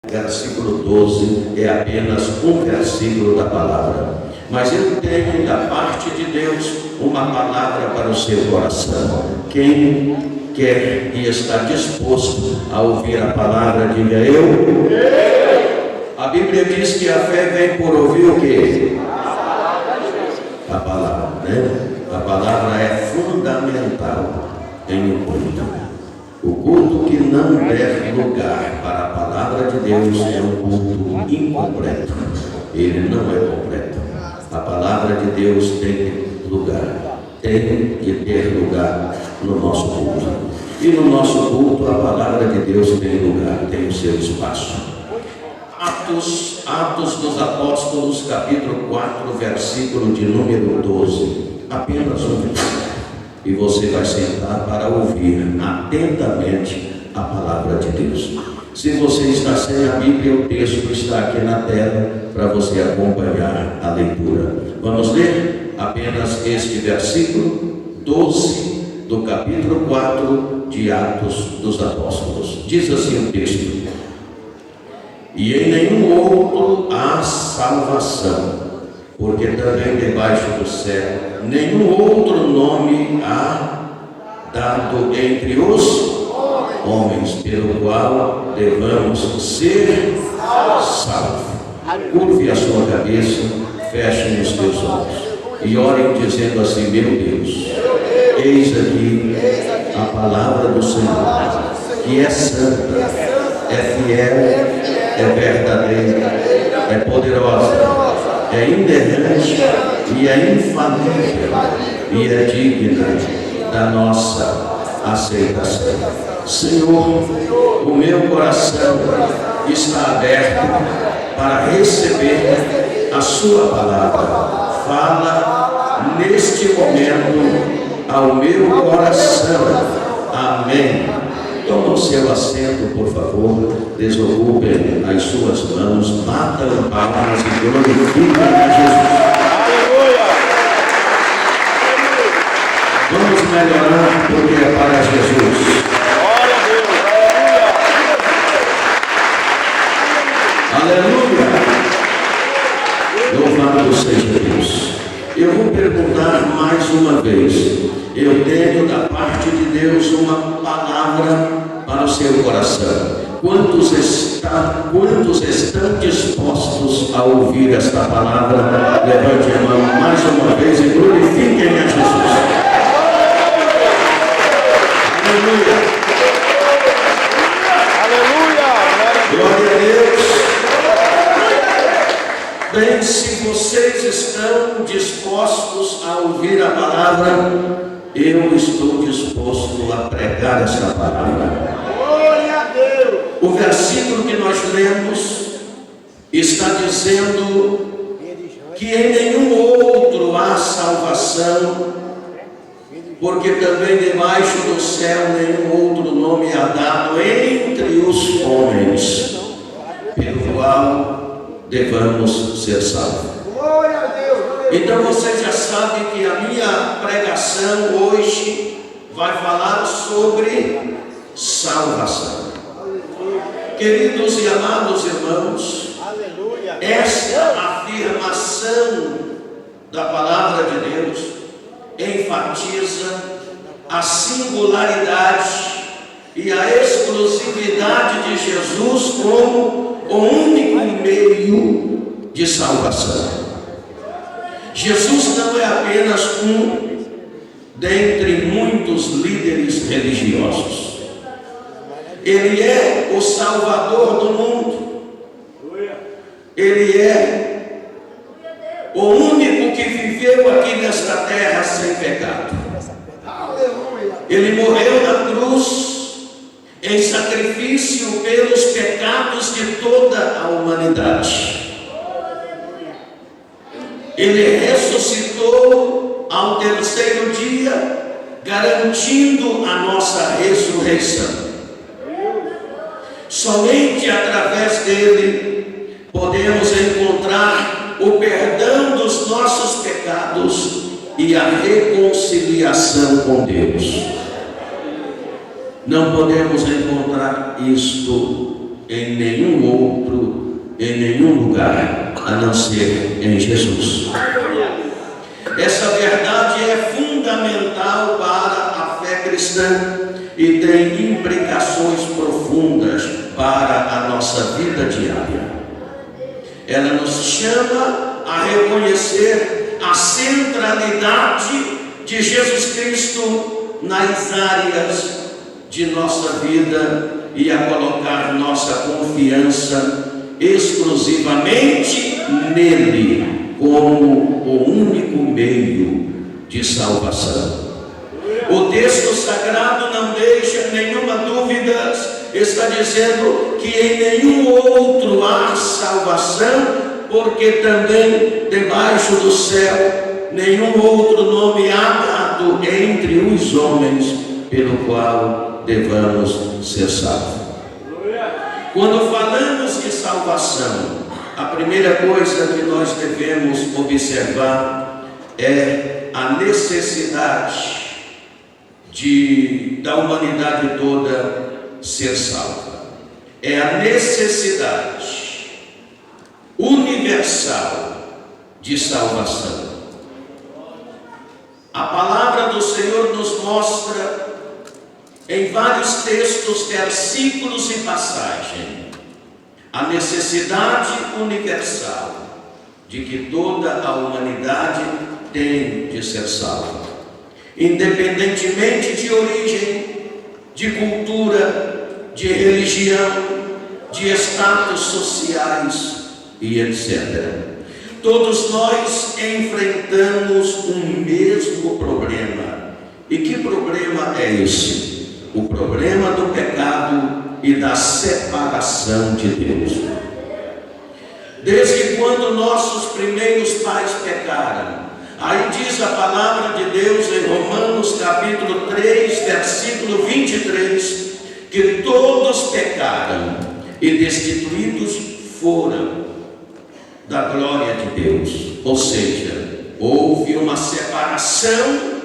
Versículo 12 é apenas um versículo da palavra. Mas eu tenho da parte de Deus uma palavra para o seu coração. Quem quer e está disposto a ouvir a palavra, diga eu. A Bíblia diz que a fé vem por ouvir o quê? A palavra, né? A palavra é fundamental em um culto. O culto que não der lugar para a palavra de Deus é um culto incompleto. Ele não é completo. A palavra de Deus tem que ter lugar no nosso culto. E no nosso culto a palavra de Deus tem lugar, tem o seu espaço. Atos dos Apóstolos, capítulo 4, versículo de número 12. Apenas um versículo. E você vai sentar para ouvir atentamente a palavra de Deus. Se você está sem a Bíblia, o texto está aqui na tela para você acompanhar a leitura. Vamos ler apenas este versículo 12 do capítulo 4 de Atos dos Apóstolos. Diz assim o texto: E em nenhum outro há salvação, porque também debaixo do céu nenhum outro nome há dado entre os homens, pelo qual devamos ser salvos. Curve a sua cabeça, feche os teus olhos e orem dizendo assim: meu Deus, eis aqui a palavra do Senhor, que é santa, é fiel, é verdadeira, é poderosa, é inerrante e é infalível e é digna da nossa aceitação. Senhor, o meu coração está aberto para receber a sua palavra. Fala neste momento ao meu coração. Amém. Toma o seu assento, por favor. Desocupem as suas mãos, batam palmas e glorifiquem a Jesus. Vamos melhorar porque é para Jesus. Aleluia. Louvado seja Deus. Eu vou perguntar mais uma vez. Eu tenho da parte de Deus uma palavra para o seu coração. Quantos estão dispostos a ouvir esta palavra? Levante a mão mais uma vez e glorifiquem a Jesus. Aleluia. Aleluia. Glória a Deus. Bem, se vocês estão dispostos a ouvir a palavra, eu estou disposto a pregar essa palavra. Glória a Deus. O versículo que nós lemos está dizendo que em nenhum outro há salvação, porque também debaixo do céu nenhum outro nome há dado entre os homens, pelo qual devamos ser salvos. Então você já sabe que a minha pregação hoje vai falar sobre salvação. Queridos e amados irmãos, esta afirmação da palavra de Deus enfatiza a singularidade e a exclusividade de Jesus como o único meio de salvação. Jesus não é apenas um dentre muitos líderes religiosos. Ele é o Salvador do mundo. Ele é o único que viveu aqui nesta terra sem pecado. Ele morreu na cruz em sacrifício pelos pecados de toda a humanidade. Ele ressuscitou ao terceiro dia, garantindo a nossa ressurreição. Somente através dele podemos encontrar o perdão dos nossos pecados e a reconciliação com Deus. Não podemos encontrar isto em nenhum em nenhum lugar a não ser em Jesus. Essa verdade é fundamental para a fé cristã e tem implicações profundas para a nossa vida diária. Ela nos chama a reconhecer a centralidade de Jesus Cristo nas áreas de nossa vida e a colocar nossa confiança exclusivamente nele como o único meio de salvação. O texto sagrado não deixa nenhuma dúvida, está dizendo que em nenhum outro há salvação, porque também debaixo do céu nenhum outro nome há dado entre os homens pelo qual devamos ser salvos. Quando falamos de salvação, a primeira coisa que nós devemos observar é a necessidade da humanidade toda ser salva. É a necessidade universal de salvação. A palavra do Senhor nos mostra em vários textos, versículos e passagens, a necessidade universal de que toda a humanidade tem de ser salva, independentemente de origem, de cultura, de religião, de status sociais e etc. Todos nós enfrentamos um mesmo problema. E que problema é esse? O problema do pecado e da separação de Deus. Desde quando nossos primeiros pais pecaram, aí diz a palavra de Deus em Romanos capítulo 3, versículo 23, que todos pecaram e destituídos foram da glória de Deus. Ou seja, houve uma separação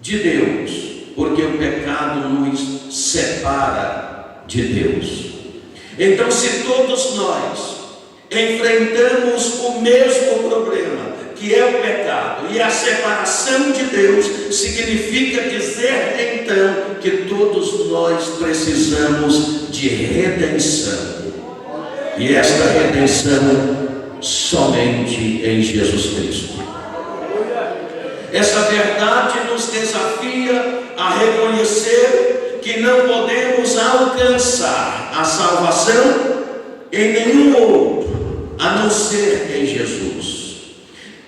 de Deus, porque o pecado nos separa de Deus. Então, se todos nós enfrentamos o mesmo problema, que é o pecado e a separação de Deus, significa dizer então que todos nós precisamos de redenção. E esta redenção somente em Jesus Cristo. Essa verdade nos desafia a reconhecer que não podemos alcançar a salvação em nenhum outro, a não ser em Jesus.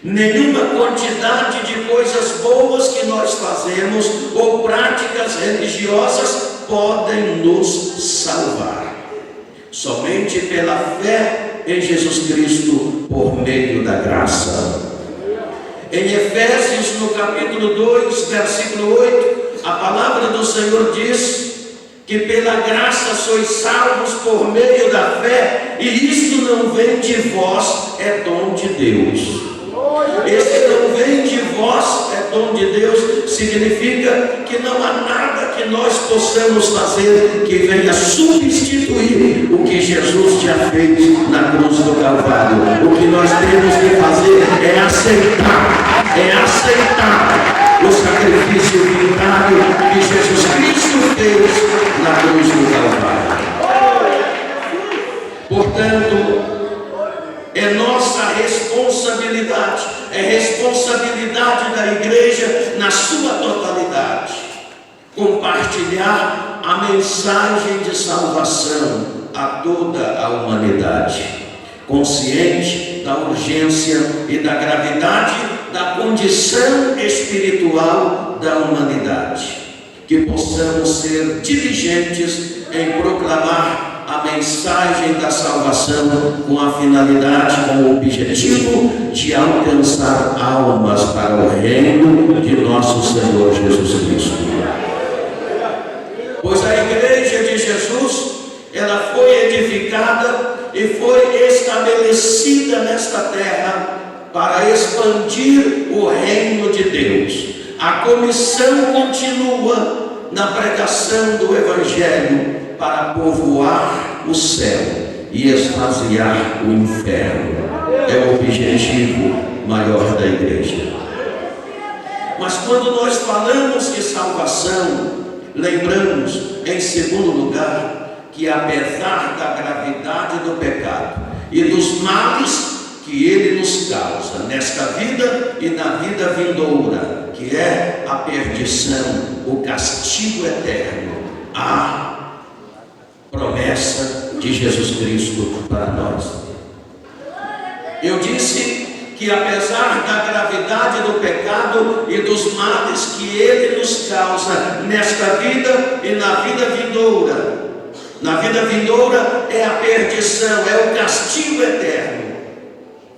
Nenhuma quantidade de coisas boas que nós fazemos ou práticas religiosas podem nos salvar. Somente pela fé em Jesus Cristo, por meio da graça. Em Efésios, no capítulo 2, versículo 8, a palavra do Senhor diz que pela graça sois salvos por meio da fé, e isto não vem de vós, é dom de Deus. Esse não vem de vós, é dom de Deus, significa que não há nada que nós possamos fazer que venha substituir o que Jesus já fez na cruz do Calvário. O que nós temos que fazer é aceitar o sacrifício voluntário que Jesus Cristo fez na cruz do Calvário. Portanto, é nossa responsabilidade, é responsabilidade da igreja na sua totalidade, compartilhar a mensagem de salvação a toda a humanidade, consciente da urgência e da gravidade da condição espiritual da humanidade, que possamos ser diligentes em proclamar a mensagem da salvação com a finalidade, com o objetivo de alcançar almas para o reino de nosso Senhor Jesus Cristo. Pois a igreja de Jesus, ela foi edificada e foi estabelecida nesta terra para expandir o reino de Deus. A comissão continua na pregação do Evangelho para povoar o céu e esvaziar o inferno. É o objetivo maior da igreja. Mas quando nós falamos de salvação, lembramos, em segundo lugar, que apesar da gravidade do pecado e dos males que ele nos causa nesta vida e na vida vindoura, que é a perdição, o castigo eterno, a promessa de Jesus Cristo para nós. Eu disse que apesar da gravidade do pecado e dos males que ele nos causa nesta vida e na vida vindoura é a perdição, é o castigo eterno.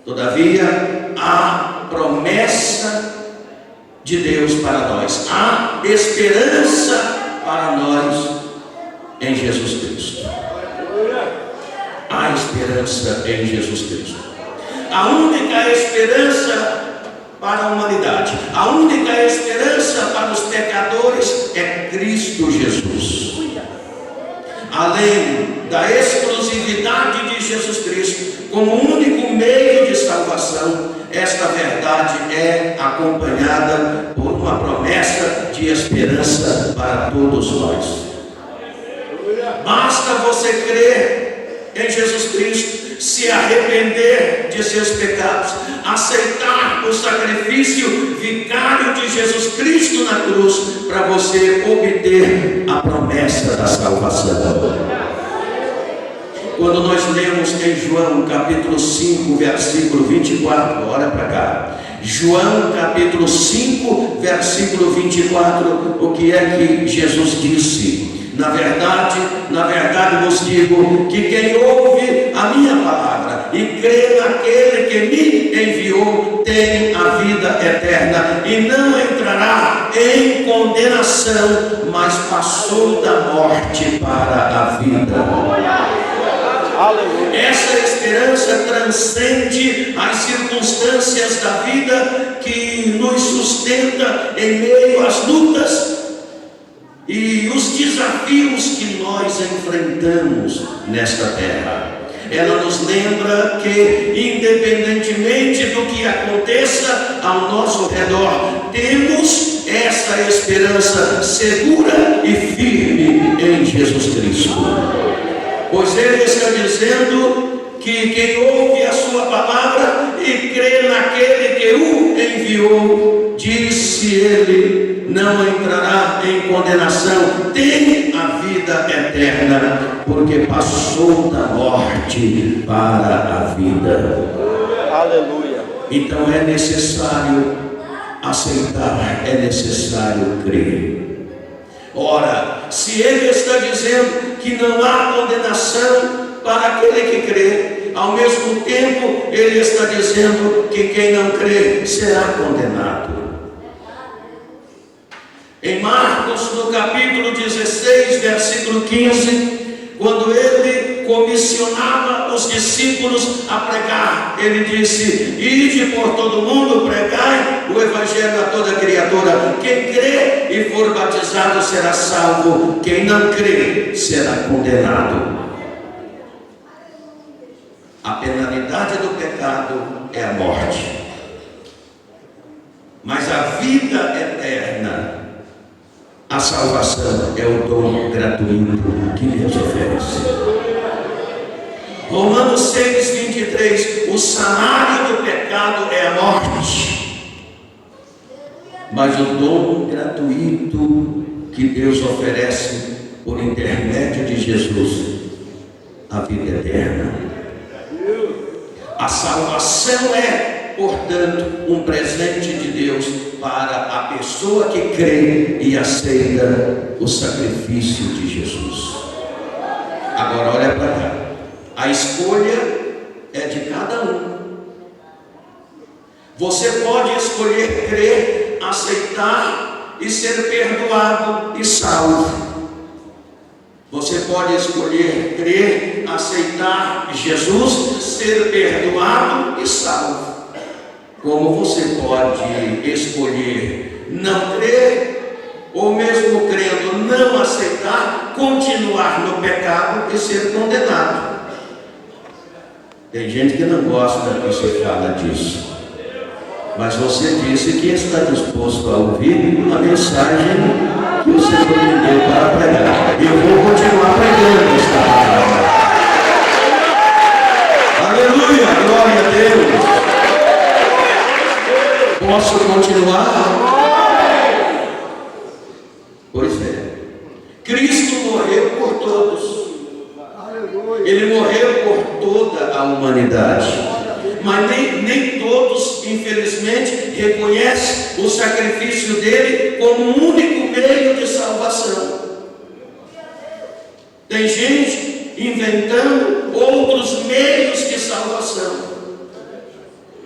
Todavia, há promessa de Deus para nós, há esperança para nós em Jesus Cristo. Há esperança em Jesus Cristo. A única esperança para a humanidade, a única esperança para os pecadores é Cristo Jesus. Além da exclusividade de Jesus Cristo como único meio de salvação, esta verdade é acompanhada por uma promessa de esperança para todos nós. Basta você crer em Jesus Cristo, se arrepender de seus pecados, aceitar o sacrifício vicário de Jesus Cristo na cruz, para você obter a promessa da salvação. Quando nós lemos em João capítulo 5, versículo 24, olha para cá. João capítulo 5, versículo 24, o que é que Jesus disse? Na verdade vos digo que quem ouve a minha palavra e crê naquele que me enviou tem a vida eterna e não entrará em condenação, mas passou da morte para a vida. Essa esperança transcende as circunstâncias da vida que nos sustenta em meio às lutas e os desafios que nós enfrentamos nesta terra. Ela nos lembra que, independentemente do que aconteça ao nosso redor, temos essa esperança segura e firme em Jesus Cristo. Pois ele está dizendo que quem ouve a sua palavra e crê naquele que o enviou, disse ele, não entrará em condenação, tem a vida eterna, porque passou da morte para a vida. Aleluia. Então é necessário aceitar, é necessário crer. Ora, se ele está dizendo que não há condenação para aquele que crê, ao mesmo tempo ele está dizendo que quem não crê será condenado. Em Marcos, no capítulo 16, versículo 15, quando ele comissionava os discípulos a pregar, ele disse: ide por todo mundo, pregai o evangelho a toda criatura. Quem crê e for batizado será salvo, quem não crê será condenado. A penalidade do pecado é a morte, mas a vida eterna, a salvação, é o dom gratuito que Deus oferece. Romanos 6, 23, o salário do pecado é a morte, mas o dom gratuito que Deus oferece por intermédio de Jesus, a vida eterna. A salvação é, portanto, um presente de Deus para a pessoa que crê e aceita o sacrifício de Jesus. Agora olha para cá. A escolha é de cada um. Você pode escolher crer, aceitar e ser perdoado e salvo. Você pode escolher crer, aceitar Jesus, ser perdoado e salvo. Como você pode escolher não crer, ou mesmo crendo não aceitar, continuar no pecado e ser condenado. Tem gente que não gosta que se fala disso. Mas você disse que está disposto a ouvir a mensagem que o Senhor me deu para pregar. E eu vou continuar pregando esta palavra. Aleluia, glória a Deus. Posso continuar? Pois é. Cristo morreu por todos. Ele morreu por toda a humanidade. Mas nem todos, infelizmente, reconhecem o sacrifício dele como o único meio de salvação. Tem gente inventando outros meios de salvação.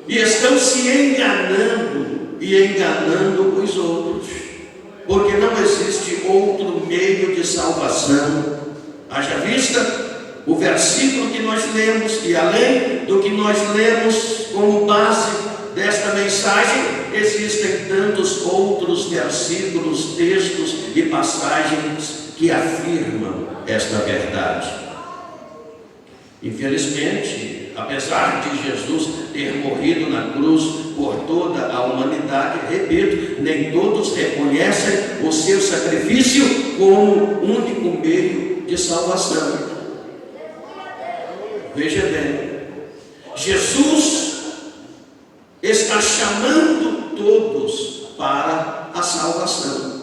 E estão se enganando e enganando os outros. Porque não existe outro meio de salvação. Haja vista o versículo que nós lemos, e além do que nós lemos como base desta mensagem, existem tantos outros versículos, textos e passagens que afirmam esta verdade. Infelizmente, apesar de Jesus ter morrido na cruz por toda a humanidade, repito, nem todos reconhecem o seu sacrifício como o único meio de salvação. Veja bem, Jesus está chamando todos para a salvação.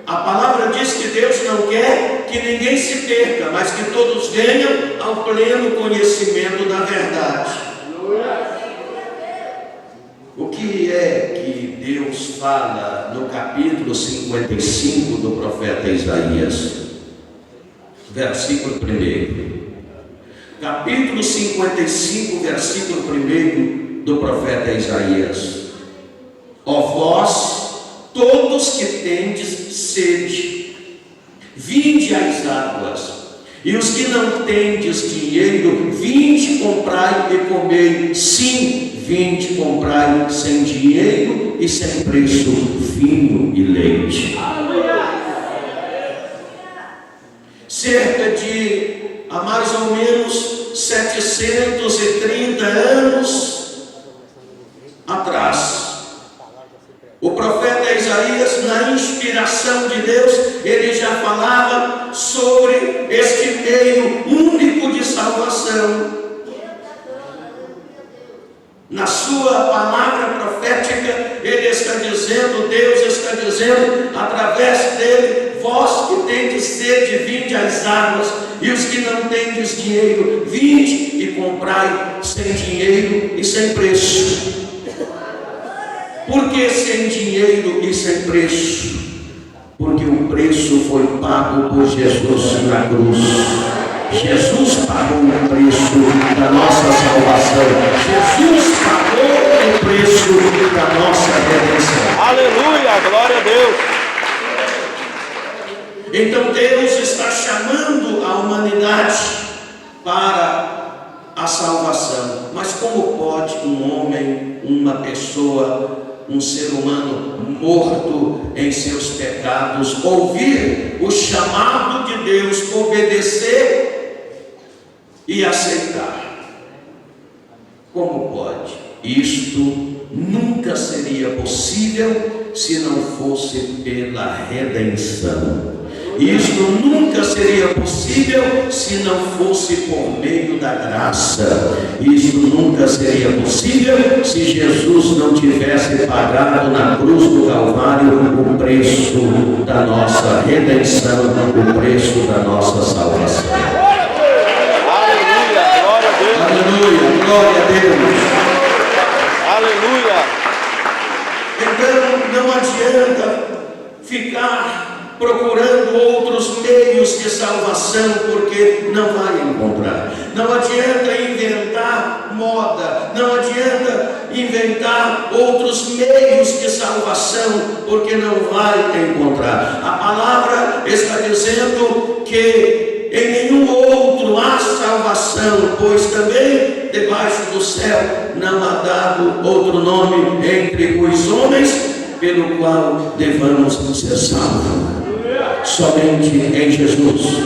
A palavra diz que Deus não quer que ninguém se perca, mas que todos venham ao pleno conhecimento da verdade. O que é que Deus fala no capítulo 55 do profeta Isaías? Versículo 1. Capítulo 55, versículo 1 do profeta Isaías. Ó vós, todos que tendes sede, vinde às águas, e os que não tendes dinheiro, vinde, comprai e comei. Sim, vinde, comprai sem dinheiro e sem preço vinho e leite. Cerca de há mais ou menos 730 anos atrás, o profeta Isaías, na inspiração de Deus, ele já falava sobre este meio único de salvação. Na sua palavra profética, ele está dizendo, Deus está dizendo, através dele: vós que tendes sede, vinde às águas, e os que não tendes dinheiro, vinde e comprai sem dinheiro e sem preço. Por que sem dinheiro e sem preço? Porque o preço foi pago por Jesus na cruz. Jesus pagou o preço da nossa salvação. Jesus pagou o preço da nossa redenção. Aleluia, glória a Deus. Então Deus está chamando a humanidade para a salvação. Mas como pode um homem, uma pessoa, um ser humano morto em seus pecados ouvir o chamado de Deus, obedecer e aceitar? Como pode? Isto nunca seria possível se não fosse pela redenção. Isto nunca seria possível se não fosse por meio da graça. Isto nunca seria possível se Jesus não tivesse pagado na cruz do Calvário o preço da nossa redenção, o preço da nossa salvação. Aleluia, glória a Deus. Aleluia, glória a Deus. Aleluia. Então não adianta ficar procurando outros meios de salvação, porque não vai encontrar. Não adianta inventar moda, não adianta inventar outros meios de salvação, porque não vai encontrar. A palavra está dizendo que em nenhum outro há salvação, pois também debaixo do céu não há dado outro nome entre os homens pelo qual devamos ser salvos. Somente em Jesus.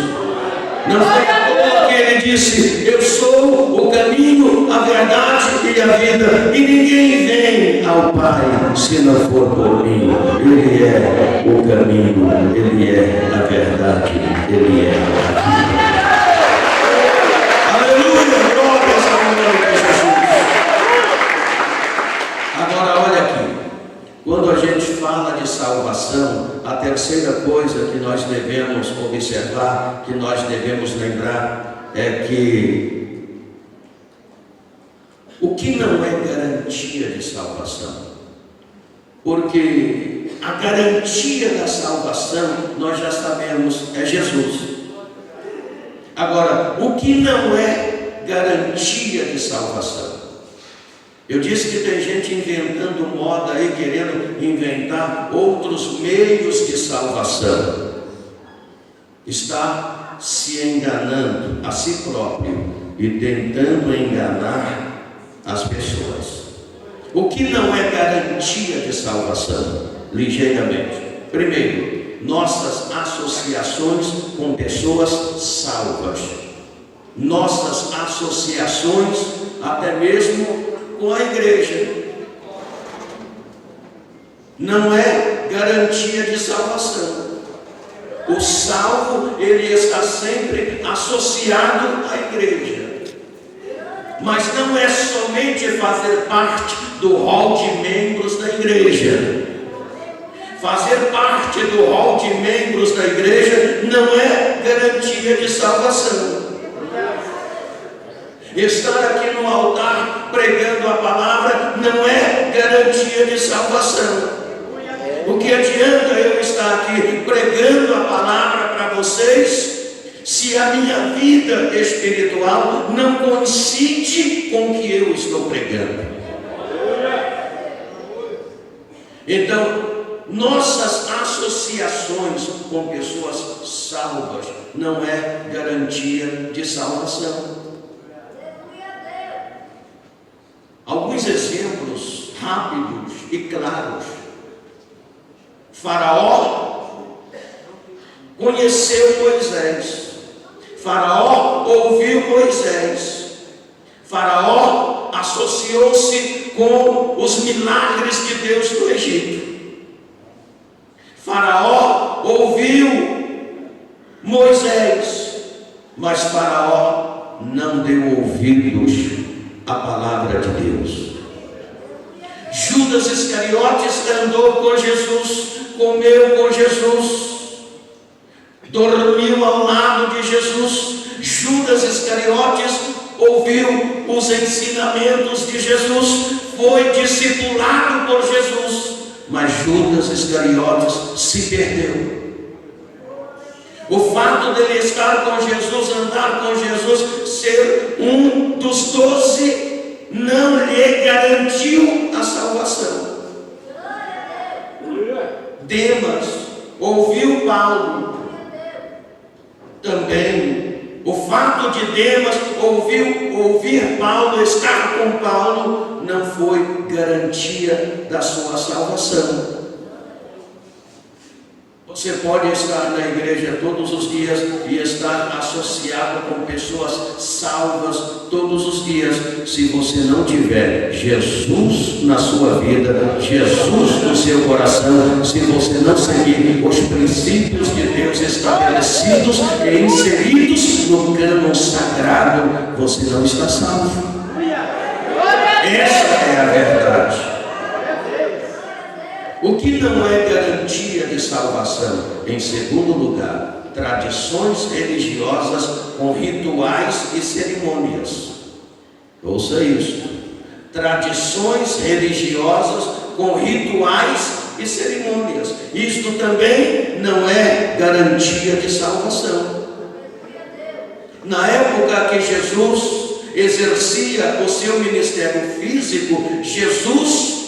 Não foi à toa que ele disse: eu sou o caminho, a verdade e a vida, e ninguém vem ao Pai se não for por mim. Ele é o caminho, Ele é a verdade, Ele é a vida. Aleluia, glórias ao nome de Jesus. Agora olha aqui, quando a gente fala de salvação, a terceira coisa que nós devemos observar, que nós devemos lembrar, é que o que não é garantia de salvação? Porque a garantia da salvação, nós já sabemos, é Jesus. Agora, o que não é garantia de salvação? Eu disse que tem gente inventando moda aí, querendo inventar outros meios de salvação. Está se enganando a si próprio e tentando enganar as pessoas. O que não é garantia de salvação? Ligeiramente. Primeiro, nossas associações com pessoas salvas. Nossas associações, até mesmo com a igreja, não é garantia de salvação. O salvo, ele está sempre associado à igreja. Mas não é somente fazer parte do rol de membros da igreja. Fazer parte do rol de membros da igreja não é garantia de salvação. Estar aqui no altar pregando a palavra não é garantia de salvação. O que adianta eu estar aqui pregando a palavra para vocês, se a minha vida espiritual não coincide com o que eu estou pregando? Então, nossas associações com pessoas salvas não é garantia de salvação. Alguns exemplos rápidos e claros. Faraó conheceu Moisés. Faraó ouviu Moisés. Faraó associou-se com os milagres de Deus no Egito. Faraó ouviu Moisés, mas Faraó não deu ouvidos à palavra de Deus. Judas Iscariotes andou com Jesus, comeu com Jesus, dormiu ao lado de Jesus. Judas Iscariotes ouviu os ensinamentos de Jesus, foi discipulado por Jesus, mas Judas Iscariotes se perdeu. O fato dele estar com Jesus, andar com Jesus, ser um dos 12, não lhe garantiu a salvação. Demas ouviu Paulo. Também o fato de Demas ouvir Paulo, estar com Paulo, não foi garantia da sua salvação. Você pode estar na igreja todos os dias e estar associado com pessoas salvas todos os dias. Se você não tiver Jesus na sua vida, Jesus no seu coração, se você não seguir os princípios de Deus estabelecidos e inseridos no cânon sagrado, você não está salvo. Essa é a verdade. O que não é garantia de salvação? Em segundo lugar, tradições religiosas com rituais e cerimônias. Ouça isso. Tradições religiosas com rituais e cerimônias. Isto também não é garantia de salvação. Na época que Jesus exercia o seu ministério físico, Jesus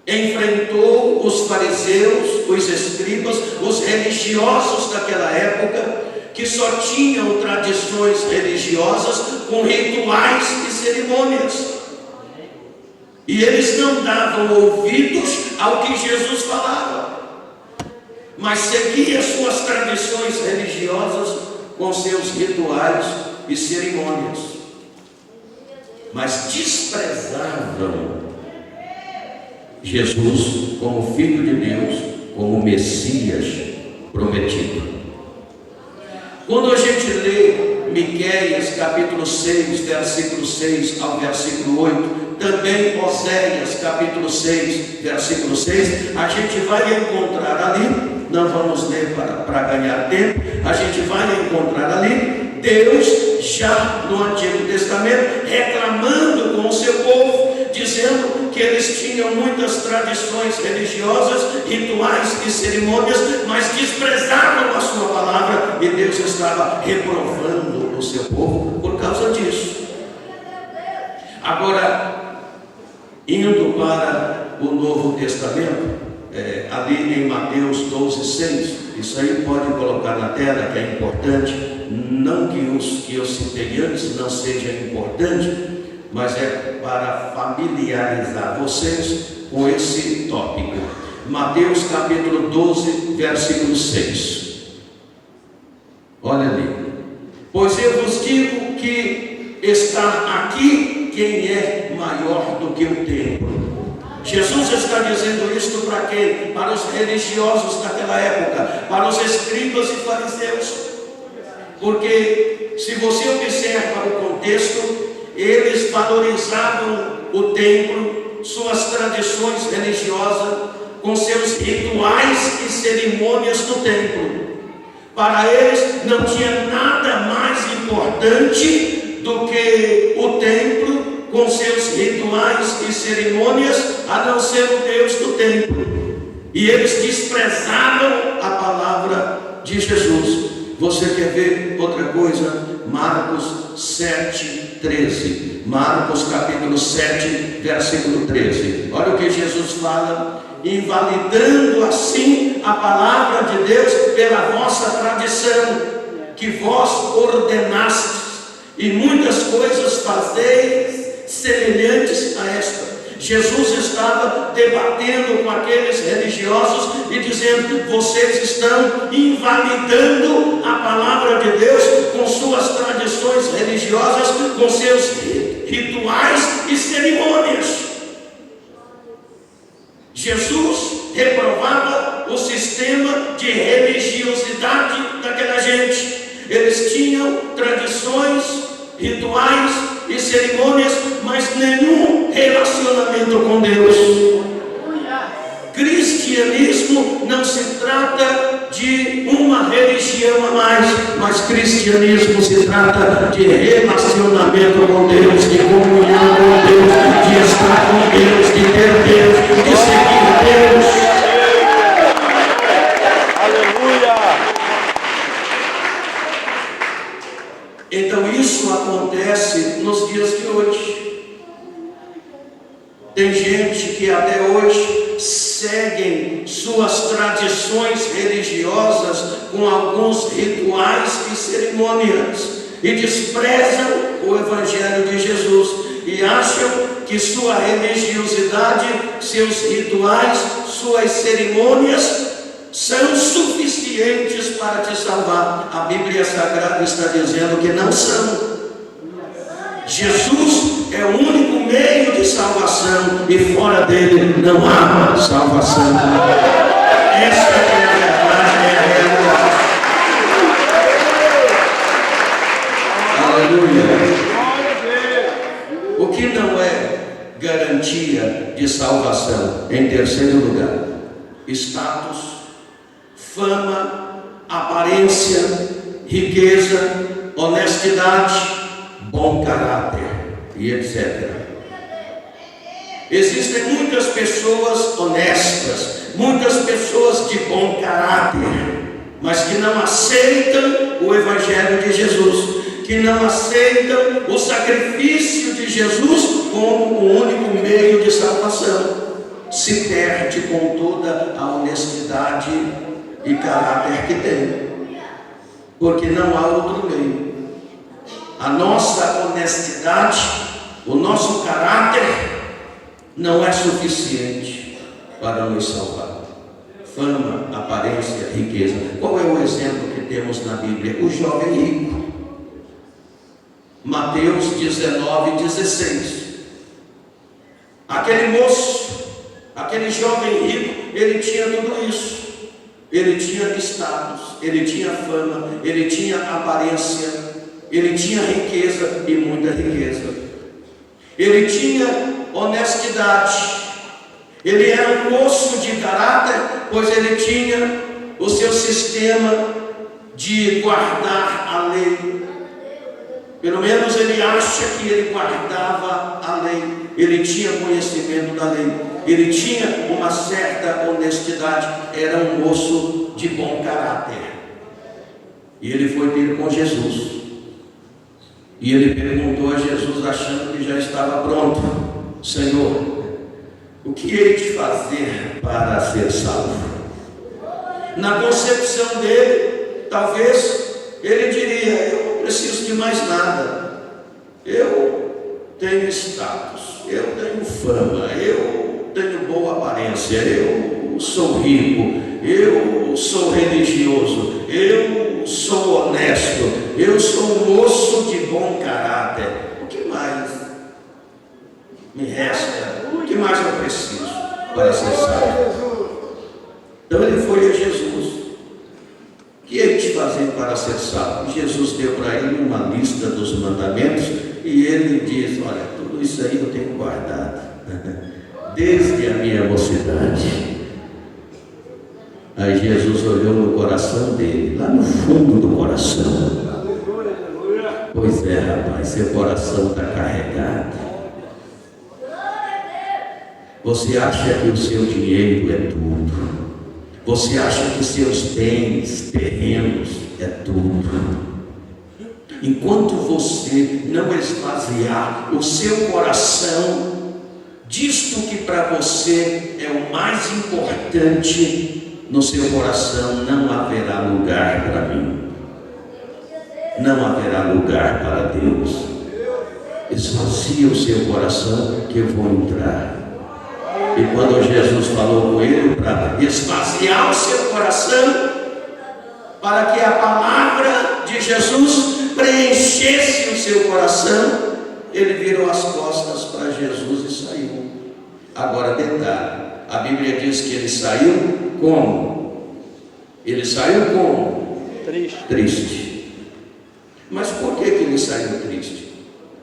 enfrentou os fariseus, os escribas, os religiosos daquela época, que só tinham tradições religiosas com rituais e cerimônias. E eles não davam ouvidos ao que Jesus falava, mas seguiam suas tradições religiosas com seus rituais e cerimônias. mas desprezavam Jesus como Filho de Deus, como Messias prometido. Quando a gente lê Miqueias capítulo 6, versículo 6 ao versículo 8, também Oséias capítulo 6, versículo 6, a gente vai encontrar ali, não vamos ler para ganhar tempo, a gente vai encontrar ali Deus já no Antigo Testamento reclamando com o seu povo, dizendo que eles tinham muitas tradições religiosas, rituais e cerimônias, mas desprezavam a sua palavra, e Deus estava reprovando o seu povo por causa disso. Agora, indo para o Novo Testamento, ali em Mateus 12:6, isso aí pode colocar na tela, que é importante, não que os que eu citei antes não seja importante, mas é para familiarizar vocês com esse tópico. Mateus capítulo 12, versículo 6. Olha ali. Pois eu vos digo que está aqui quem é maior do que o templo. Jesus está dizendo isto para quem? Para os religiosos daquela época, para os escribas e fariseus. Porque se você observa o contexto, eles valorizavam o templo, suas tradições religiosas, com seus rituais e cerimônias no templo. Para eles não tinha nada mais importante do que o templo com seus rituais e cerimônias, a não ser o Deus do templo. E eles desprezavam a palavra de Jesus. Você quer ver outra coisa? Marcos 7:13. Marcos capítulo 7, versículo 13. Olha o que Jesus fala: invalidando assim a palavra de Deus pela vossa tradição, que vós ordenastes, e muitas coisas fazeis semelhantes a esta. Jesus estava debatendo com aqueles religiosos e dizendo: vocês estão invalidando a palavra de Deus com suas tradições religiosas, com seus rituais e cerimônias. Jesus reprovava o sistema de religiosidade daquela gente. Eles tinham tradições, rituais e cerimônias, mas nenhum relacionamento com Deus. Cristianismo não se trata de uma religião a mais, mas cristianismo se trata de relacionamento com Deus, de comunhão com Deus, de estar com Deus, de ter Deus, de seguir Deus. Aleluia! Então isso acontece nos dias de hoje. Tem gente que até hoje seguem suas tradições religiosas com alguns rituais e cerimônias e desprezam o Evangelho de Jesus e acham que sua religiosidade, seus rituais, suas cerimônias são suficientes para te salvar. A Bíblia Sagrada está dizendo que não são. Jesus é o único meio de salvação e fora dele não há salvação. Essa é a verdade, é a realidade. Aleluia. O que não é garantia de salvação? Em terceiro lugar, status, fama, aparência, riqueza, honestidade, bom caráter e etc. Existem muitas pessoas honestas, muitas pessoas de bom caráter, mas que não aceitam o Evangelho de Jesus, que não aceitam o sacrifício de Jesus como o único meio de salvação. Se perde com toda a honestidade e caráter que tem, porque não há outro meio. A nossa honestidade, o nosso caráter não é suficiente para nos salvar. Fama, aparência, riqueza. Qual é o exemplo que temos na Bíblia? O jovem rico. Mateus 19:16. Aquele moço, aquele jovem rico, ele tinha tudo isso. Ele tinha status, ele tinha fama, ele tinha aparência, ele tinha riqueza e muita riqueza. Ele tinha honestidade. Ele era um moço de caráter, pois ele tinha o seu sistema de guardar a lei. Pelo menos ele acha que ele guardava a lei. Ele tinha conhecimento da lei. Ele tinha uma certa honestidade. Era um moço de bom caráter. E ele foi ter com Jesus. E ele perguntou a Jesus, achando que já estava pronto: Senhor, o que hei de fazer para ser salvo? Na concepção dele, talvez ele diria: eu não preciso de mais nada. Eu tenho status, eu tenho fama, eu tenho boa aparência, eu sou rico, eu sou religioso, eu sou honesto, eu sou um moço de bom caráter. O que mais me resta? O que mais eu preciso para ser salvo? Então ele foi a Jesus. O que ele te fazer para ser salvo? Jesus deu para ele uma lista dos mandamentos e ele diz: olha, tudo isso aí eu tenho guardado desde a minha mocidade. Aí Jesus olhou no coração dele, lá no fundo do coração. Pois é, rapaz, seu coração está carregado. Você acha que o seu dinheiro é tudo. Você acha que seus bens, terrenos, é tudo. Enquanto você não esvaziar o seu coração disto que para você é o mais importante, no seu coração não haverá lugar para mim. Não haverá lugar para Deus. Esvazia o seu coração que eu vou entrar. E quando Jesus falou com ele para esvaziar o seu coração, para que a palavra de Jesus preenchesse o seu coração, ele virou as costas para Jesus e saiu. Agora detalhe, a Bíblia diz que ele saiu como? Ele saiu como? Triste. Mas por que ele saiu triste?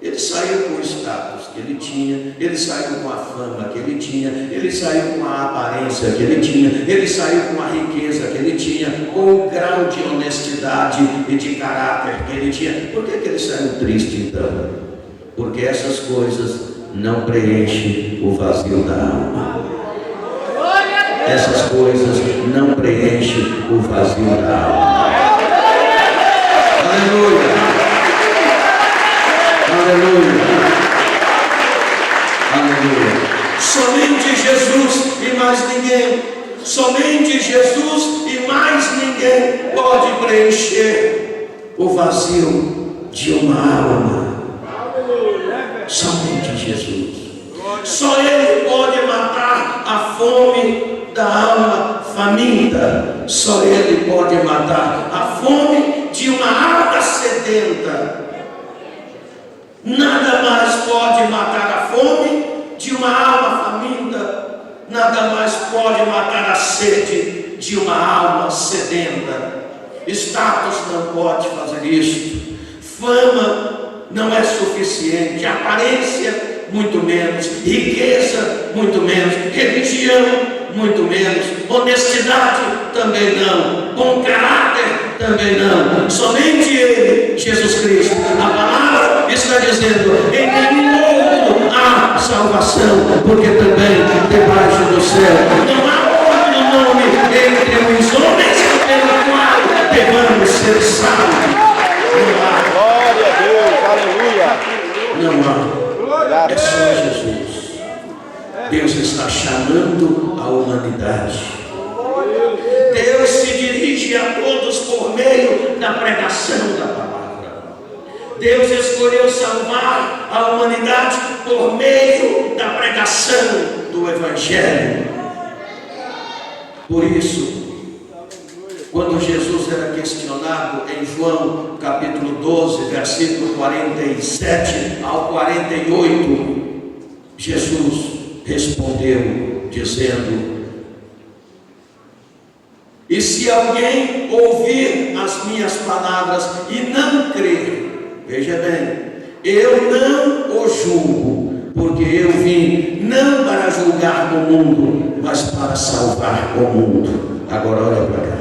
Ele saiu com o status que ele tinha, ele saiu com a fama que ele tinha, ele saiu com a aparência que ele tinha, ele saiu com a riqueza que ele tinha, com o grau de honestidade e de caráter que ele tinha. Por que ele saiu triste então? Porque essas coisas não preenchem o vazio da alma. Essas coisas não preenchem o vazio da alma. Aleluia! Aleluia, aleluia. Somente Jesus e mais ninguém. Somente Jesus e mais ninguém pode preencher o vazio de uma alma. Somente Jesus. Só Ele pode matar a fome da alma faminta. Só Ele pode matar a fome de uma alma sedenta. Nada mais pode matar a fome de uma alma faminta. Nada mais pode matar a sede de uma alma sedenta. Status não pode fazer isso. Fama não é suficiente. Aparência, muito menos. Riqueza, muito menos. Religião, muito menos. Honestidade, também não. Bom caráter, também não. Somente Ele, Jesus Cristo. A palavra está dizendo: em nenhum outro há salvação, porque também debaixo do céu não há outro nome entre os homens pelo qual devamos ser salvos. Não há. Glória a Deus, aleluia. Não há. É só Jesus. Deus está chamando a humanidade. Deus se dirige a todos por meio da pregação da palavra. Deus escolheu salvar a humanidade por meio da pregação do Evangelho. Por isso, Quando Jesus era questionado em João capítulo 12, versículo 47 ao 48, Jesus respondeu dizendo: e se alguém ouvir as minhas palavras e não crer, veja bem, eu não o julgo, porque eu vim não para julgar o mundo, mas para salvar o mundo. Agora olha para cá.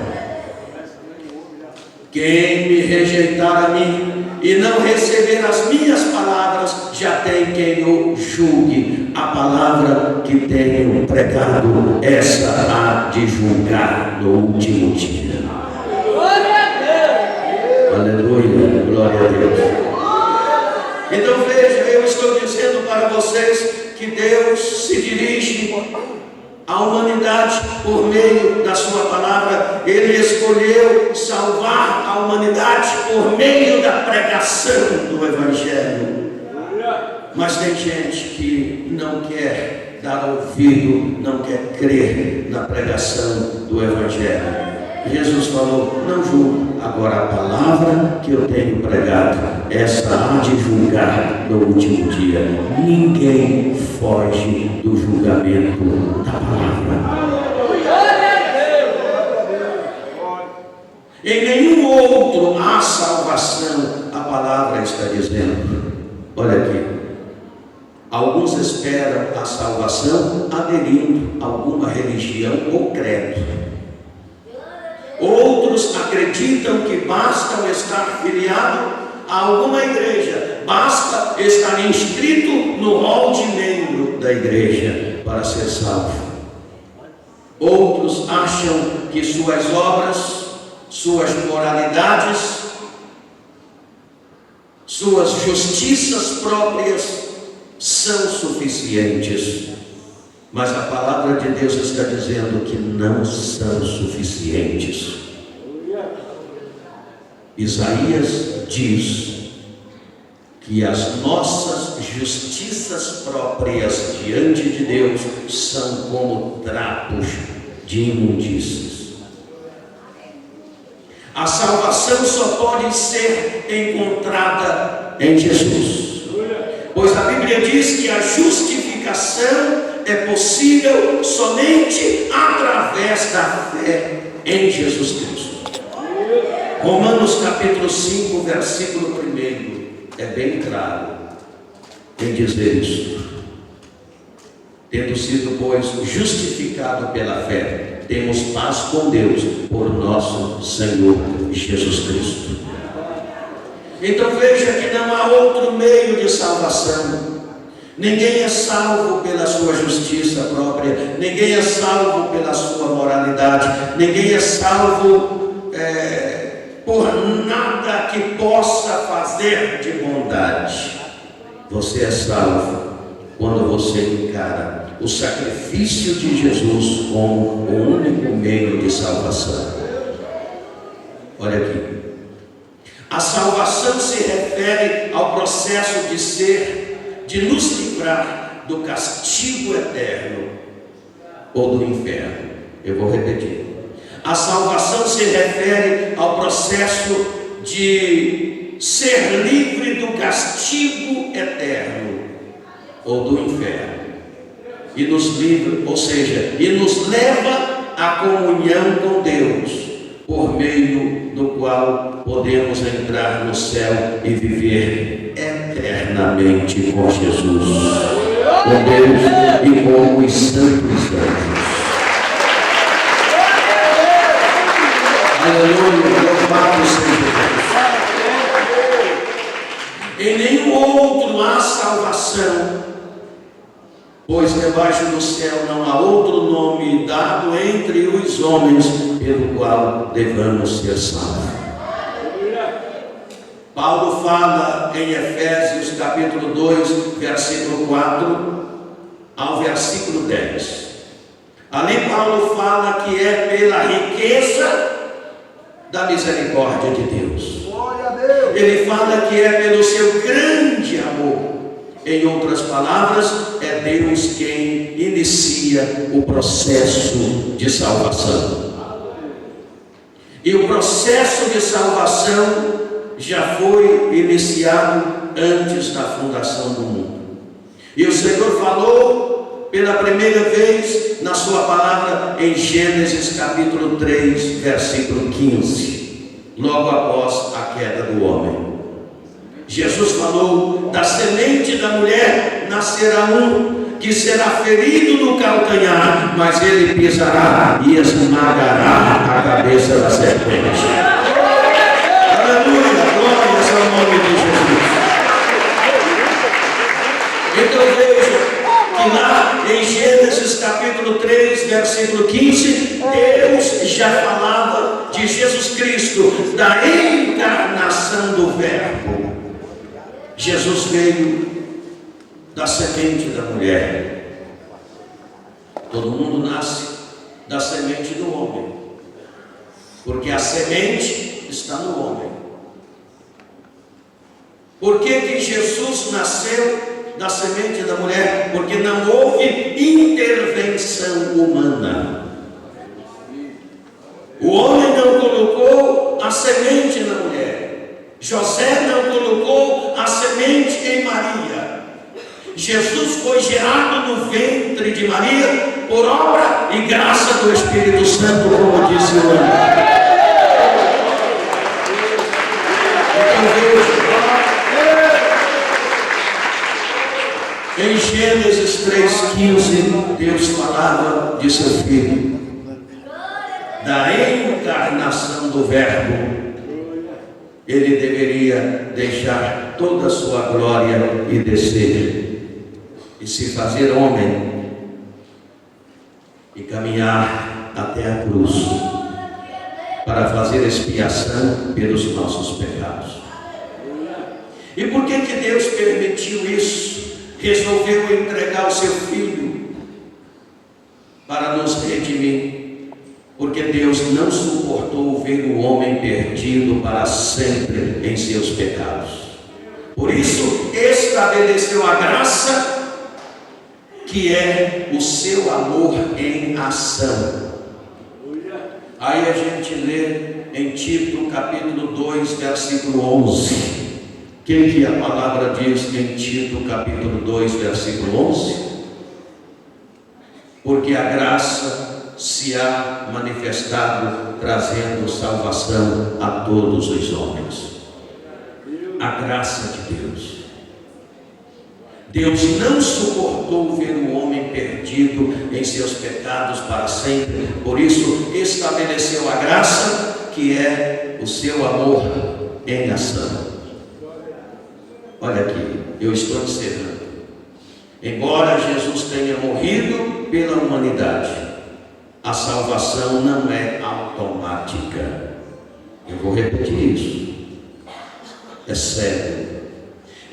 Quem me rejeitar a mim e não receber as minhas palavras, já tem quem o julgue. A palavra que tenho pregado, essa há de julgar no último dia. Glória a Deus! Aleluia, glória a Deus. Então veja, eu estou dizendo para vocês que Deus se dirige à humanidade por meio da sua palavra. Ele escolheu salvar a humanidade por meio da pregação do Evangelho. Mas tem gente que não quer dar ouvido, não quer crer na pregação do Evangelho. Jesus falou: não julgo. Agora a palavra que eu tenho pregado, essa há de julgar no último dia. Ninguém foge do julgamento da palavra. Em nenhum outro há salvação, a palavra está dizendo. Olha aqui. Alguns esperam a salvação aderindo a alguma religião ou credo. Outros acreditam que basta estar filiado a alguma igreja, basta estar inscrito no rol de membro da igreja para ser salvo. Outros acham que suas obras, suas moralidades, suas justiças próprias são suficientes. Mas a palavra de Deus está dizendo que não são suficientes. Isaías diz que as nossas justiças próprias diante de Deus são como trapos de imundícias. A salvação só pode ser encontrada em Jesus, pois a Bíblia diz que a justificação é possível somente através da fé em Jesus Cristo. Romanos capítulo 5, versículo 1 é bem claro em dizer isso. Tendo sido, pois, justificado pela fé, temos paz com Deus por nosso Senhor Jesus Cristo. Então veja que não há outro meio de salvação. Ninguém é salvo pela sua justiça própria, ninguém é salvo pela sua moralidade, ninguém é salvo por nada que possa fazer de bondade. Você é salvo quando você encara o sacrifício de Jesus como o único meio de salvação. Olha aqui. A salvação se refere ao processo de nos livrar do castigo eterno ou do inferno. Eu vou repetir. A salvação se refere ao processo de ser livre do castigo eterno ou do inferno. E nos livra, ou seja, e nos leva à comunhão com Deus, por meio do qual podemos entrar no céu e viver eternamente com Jesus, com Deus e com os santos anjos. Aleluia, louvado seja Deus. Em nenhum outro há salvação, pois debaixo do céu não há outro nome dado entre os homens pelo qual devamos ser salvos. Paulo fala em Efésios capítulo 2, versículo 4 ao versículo 10. Ali Paulo fala que é pela riqueza da misericórdia de Deus. Ele fala que é pelo seu grande amor. Em outras palavras, é Deus quem inicia o processo de salvação. E o processo de salvação já foi iniciado antes da fundação do mundo. E o Senhor falou pela primeira vez na sua palavra em Gênesis capítulo 3, versículo 15, logo após a queda do homem. Jesus falou: da semente da mulher nascerá um que será ferido no calcanhar, mas ele pisará e esmagará a cabeça da serpente. Aleluia, glórias ao nome de Jesus. Então veja que lá em Gênesis capítulo 3, versículo 15, Deus já falava de Jesus Cristo, da encarnação do Verbo. Jesus veio da semente da mulher. Todo mundo nasce da semente do homem, porque a semente está no homem. Por que Jesus nasceu da semente da mulher? Porque não houve intervenção humana. O homem não colocou a semente na mulher. José não colocou a semente em Maria. Jesus foi gerado no ventre de Maria por obra e graça do Espírito Santo, como disse o anjo. Em Gênesis 3,15, Deus falava de seu filho, da encarnação do Verbo. Ele deveria deixar toda a sua glória e descer, e se fazer homem, e caminhar até a cruz, para fazer expiação pelos nossos pecados. E por que Deus permitiu isso? Resolveu entregar o seu filho para nos redimir. Porque Deus não suportou ver o homem perdido para sempre em seus pecados. Por isso estabeleceu a graça, que é o seu amor em ação. Aí a gente lê em Tito capítulo 2, versículo 11. O que a palavra diz em Tito capítulo 2, versículo 11? Porque a graça se há manifestado, trazendo salvação a todos os homens. A graça de Deus. Deus não suportou ver o homem perdido em seus pecados para sempre. Por isso estabeleceu a graça, que é o seu amor em ação. Olha aqui, eu estou encerrando. Embora Jesus tenha morrido pela humanidade, a salvação não é automática. Eu vou repetir isso. É sério.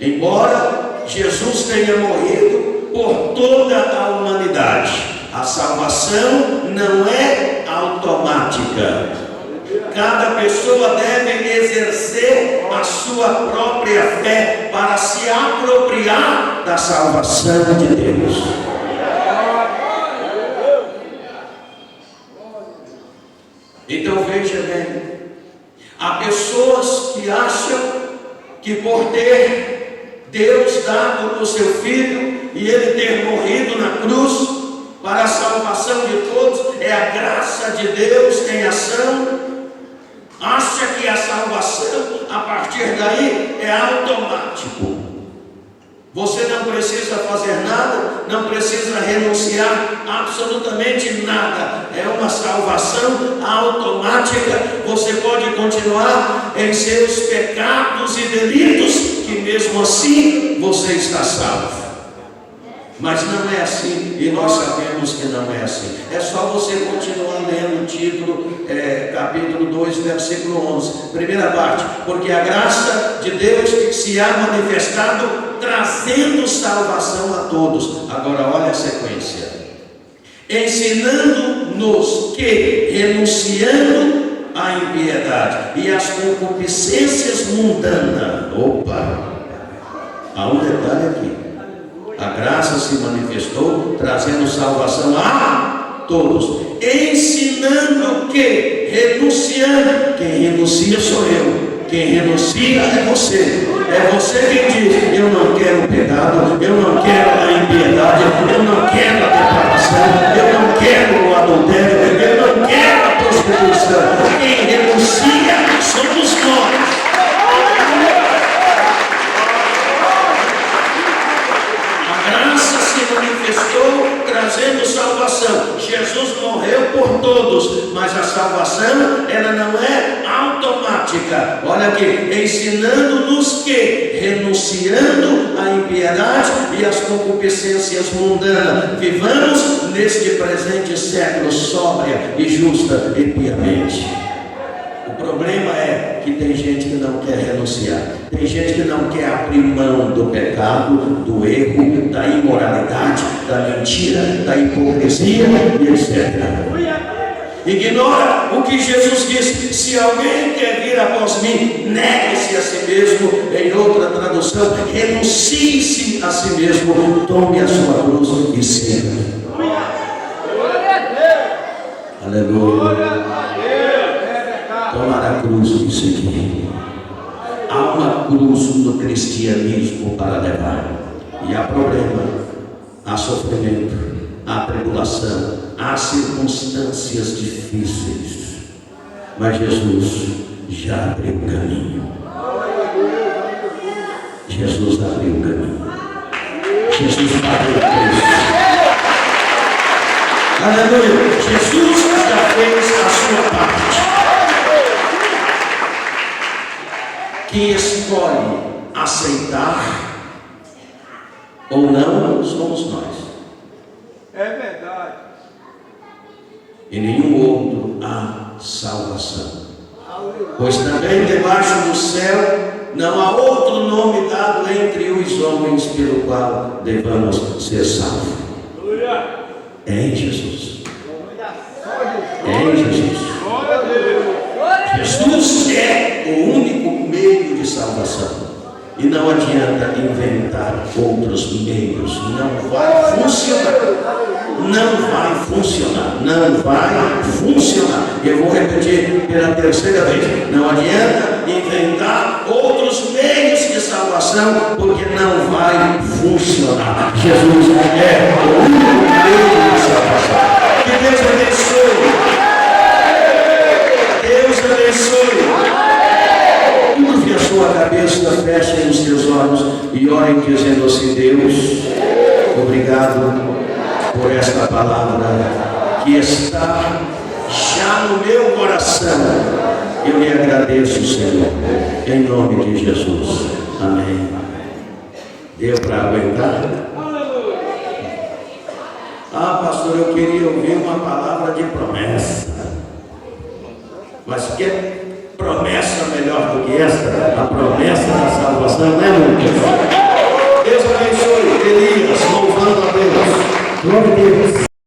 Embora Jesus tenha morrido por toda a humanidade, a salvação não é automática. Cada pessoa deve exercer a sua própria fé para se apropriar da salvação de Deus. Então veja bem, há pessoas que acham que por ter Deus dado o seu Filho e Ele ter morrido na cruz para a salvação de todos, é a graça de Deus em ação, acha que a salvação a partir daí é automático. Você não precisa fazer nada, não precisa renunciar absolutamente nada. É uma salvação automática. Você pode continuar em seus pecados e delitos, que mesmo assim você está salvo. Mas não é assim, e nós sabemos que não é assim. É só você continuar lendo o título, capítulo 2, versículo 11, primeira parte. Porque a graça de Deus se há manifestado, trazendo salvação a todos. Agora olha a sequência: ensinando-nos que, renunciando à impiedade e às concupiscências mundanas, há um detalhe aqui. A graça se manifestou, trazendo salvação a todos, ensinando que, renunciando, quem renuncia sou eu, quem renuncia é você. É você quem diz: eu não quero o pecado, eu não quero a impiedade, eu não quero a depravação, eu não quero o adultério, eu não quero a prostituição. Quem renuncia somos nós. A graça se manifestou trazendo salvação. Jesus morreu por todos, mas a salvação ela não é automática. Olha aqui, ensinando-nos que, renunciando à impiedade e às concupiscências mundanas, vivamos neste presente século sóbria e justa e piamente. O problema é que tem gente que não quer renunciar, tem gente que não quer abrir mão do pecado, do erro, da imoralidade, da mentira, da hipocrisia e etc. Ignora o que Jesus disse: se alguém quer vir após mim, negue-se a si mesmo. Em outra tradução, renuncie-se a si mesmo, tome a sua cruz e siga. Aleluia. Tomar a cruz e seguir. Há uma cruz no cristianismo para levar, e há problema, há sofrimento, há tribulação, há circunstâncias difíceis, mas Jesus já abriu o caminho. Jesus abriu o caminho. Jesus pagou o preço. Aleluia. Jesus já fez a sua parte. Quem escolhe aceitar ou não somos nós. É verdade. Em nenhum outro há salvação. Pois também debaixo do céu não há outro nome dado entre os homens pelo qual devamos ser salvos. É em Jesus. É em Jesus. Jesus é o único meio de salvação. E não adianta inventar outros meios. Não vai funcionar. Não vai funcionar. Não vai funcionar. Eu vou repetir pela terceira vez. Não adianta inventar outros meios de salvação, porque não vai funcionar. Jesus é o único meio de salvação. Que Deus abençoe. Deus abençoe. Curve a sua cabeça, fechem os teus olhos e orem dizendo assim: Deus, obrigado por esta palavra que está já no meu coração. Eu lhe agradeço, Senhor, em nome de Jesus. Amém. Deu para aguentar? Ah, pastor, eu queria ouvir uma palavra de promessa. Mas que promessa melhor do que esta? A promessa da salvação, né, Lucas?